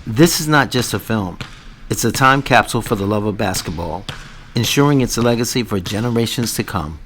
This is not just a film. It's a time capsule for the love of basketball, ensuring its legacy for generations to come.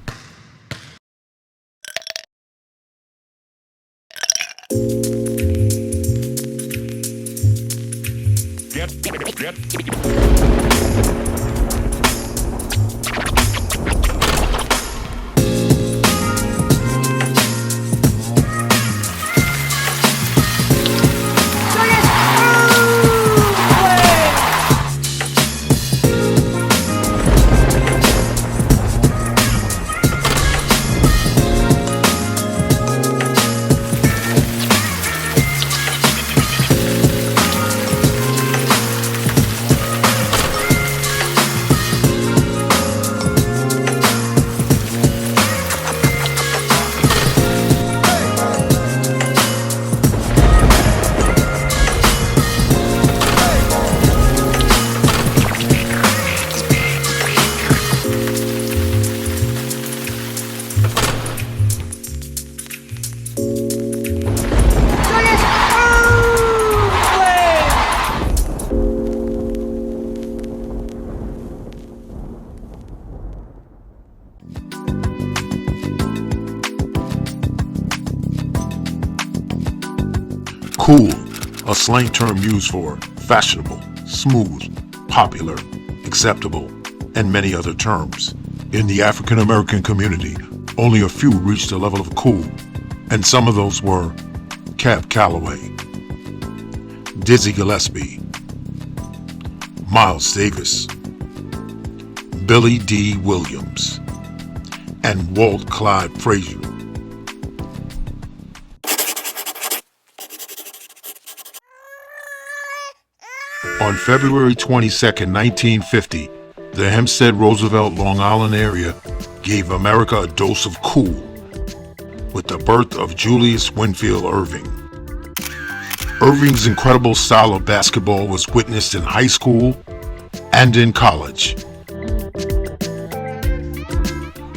Cool, a slang term used for fashionable, smooth, popular, acceptable, and many other terms. In the African American community, only a few reached the level of cool, and some of those were Cab Calloway, Dizzy Gillespie, Miles Davis, Billy D. Williams, and Walt Clyde Frazier. On February 22, 1950, the Hempstead-Roosevelt, Long Island area gave America a dose of cool with the birth of Julius Winfield Erving. Erving's incredible style of basketball was witnessed in high school and in college.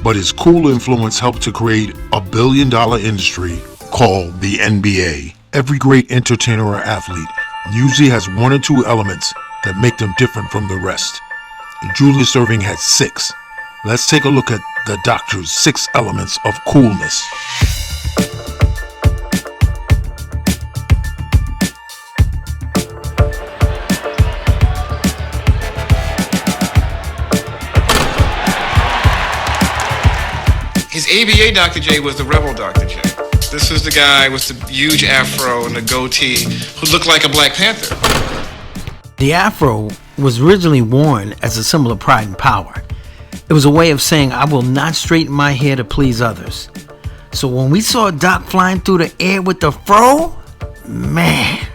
But his cool influence helped to create a billion-dollar industry called the NBA. Every great entertainer or athlete usually has one or two elements that make them different from the rest. Julius Erving had 6. Let's take a look at the doctor's 6 elements of coolness. His ABA Dr. J was the rebel Dr. J. This was the guy with the huge afro and the goatee who looked like a Black Panther. The afro was originally worn as a symbol of pride and power. It was a way of saying, I will not straighten my hair to please others. So when we saw Doc flying through the air with the fro, man.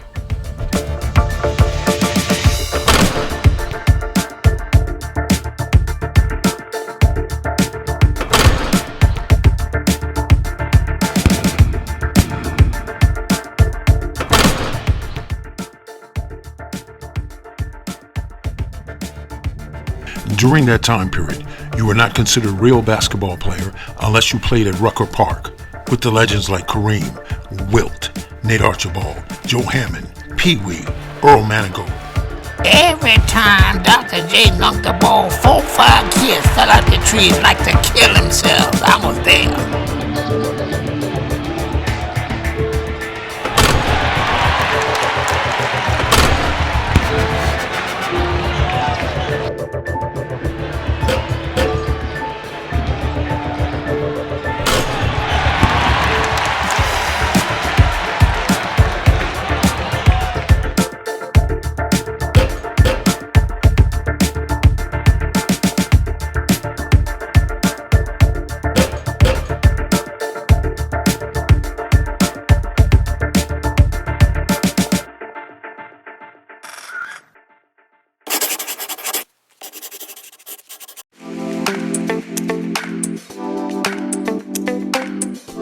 During that time period, you were not considered a real basketball player unless you played at Rucker Park with the legends like Kareem, Wilt, Nate Archibald, Joe Hammond, Pee Wee, Earl Manigault. Every time Dr. J knocked the ball, 4-5 kids fell out the trees like to kill themselves. I was there.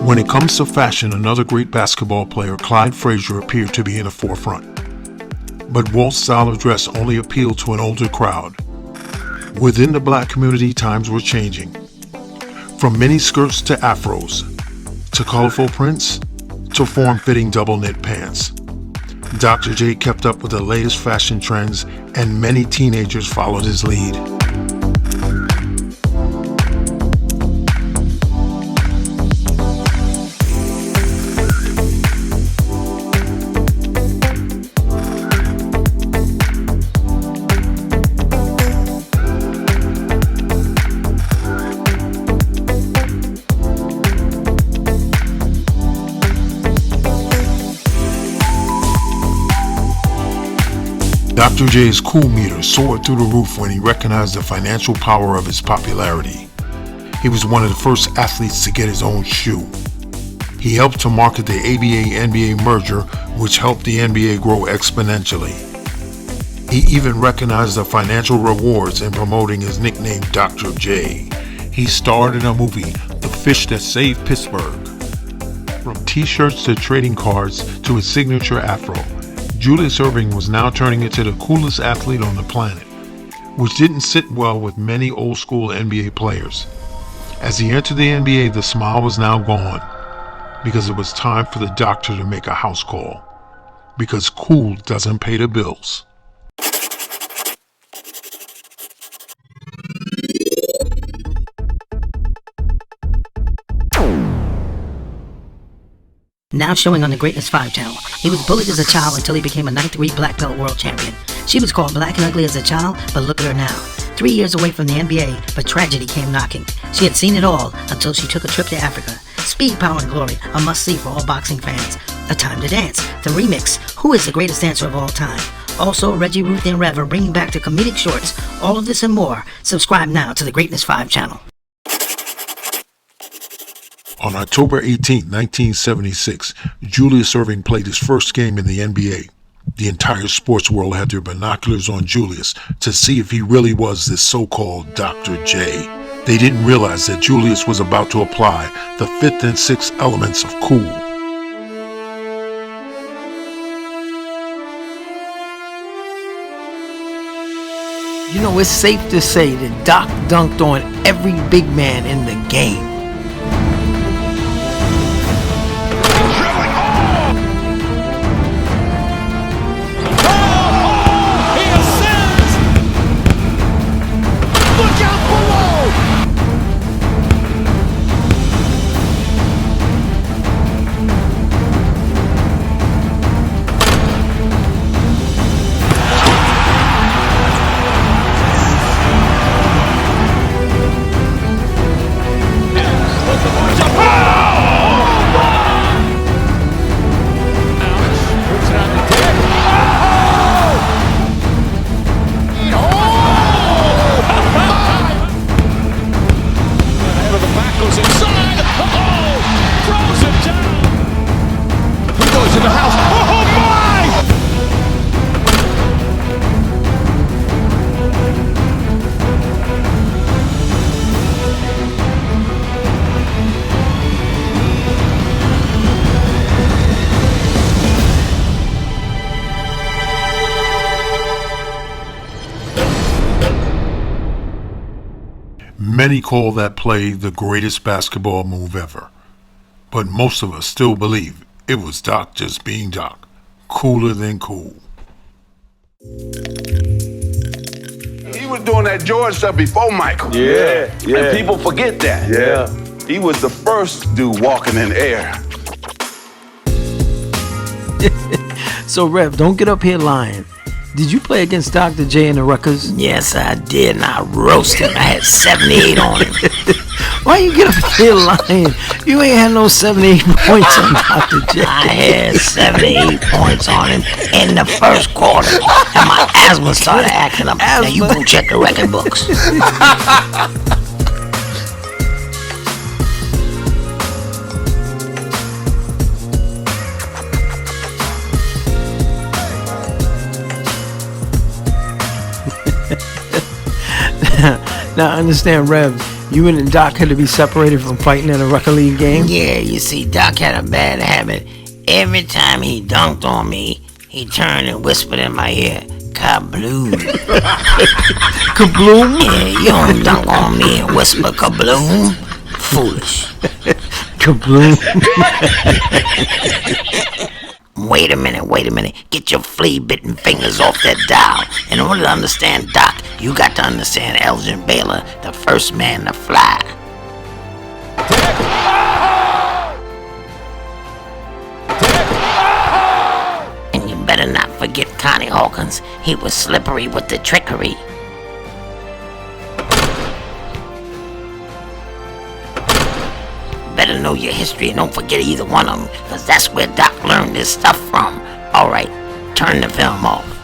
When it comes to fashion, another great basketball player, Clyde Frazier, appeared to be in the forefront. But Walt's style of dress only appealed to an older crowd. Within the black community, times were changing. From mini skirts to afros, to colorful prints, to form-fitting double-knit pants. Dr. J kept up with the latest fashion trends, and many teenagers followed his lead. Dr. J's cool meter soared through the roof when he recognized the financial power of his popularity. He was one of the first athletes to get his own shoe. He helped to market the ABA-NBA merger, which helped the NBA grow exponentially. He even recognized the financial rewards in promoting his nickname Dr. J. He starred in a movie, The Fish That Saved Pittsburgh. From t-shirts to trading cards to his signature afro, Julius Erving was now turning into the coolest athlete on the planet, which didn't sit well with many old-school NBA players. As he entered the NBA, the smile was now gone, because it was time for the doctor to make a house call, because cool doesn't pay the bills. Now showing on the Greatness 5 channel. He was bullied as a child until he became a 9th degree black belt world champion. She was called black and ugly as a child, but look at her now. 3 years away from the NBA, but tragedy came knocking. She had seen it all until she took a trip to Africa. Speed, Power, and Glory, a must-see for all boxing fans. A Time to Dance, the remix, Who is the greatest dancer of all time? Also, Reggie, Ruth, and Rev are bringing back the comedic shorts. All of this and more. Subscribe now to the Greatness 5 channel. On October 18, 1976, Julius Erving played his first game in the NBA. The entire sports world had their binoculars on Julius to see if he really was this so-called Dr. J. They didn't realize that Julius was about to apply the fifth and sixth elements of cool. You know, it's safe to say that Doc dunked on every big man in the game. Many call that play the greatest basketball move ever, but most of us still believe it was Doc just being Doc, cooler than cool. He was doing that George stuff before Michael. Yeah. And people forget that. Yeah. He was the first dude walking in air. So, Rev, don't get up here lying. Did you play against Dr. J in the Rutgers? Yes, I did, and I roasted him. I had 78 on him. Why you get up here lying? You ain't had no 78 points on Dr. J. I had 78 points on him in the first quarter, and my asthma started acting up. Now you go check the record books. Now, understand, Rev, you and Doc had to be separated from fighting in a Rucker League game? Yeah, you see, Doc had a bad habit. Every time he dunked on me, he turned and whispered in my ear, "Kabloom." Kabloom? Yeah, you don't dunk on me and whisper kabloom. Foolish. Kabloom. Wait a minute. Get your flea-bitten fingers off that dial. In order to understand Doc, you got to understand Elgin Baylor, the first man to fly. And you better not forget Connie Hawkins. He was slippery with the trickery. Better know your history and don't forget either one of them, because that's where Doc learned this stuff from. Alright, turn the film off.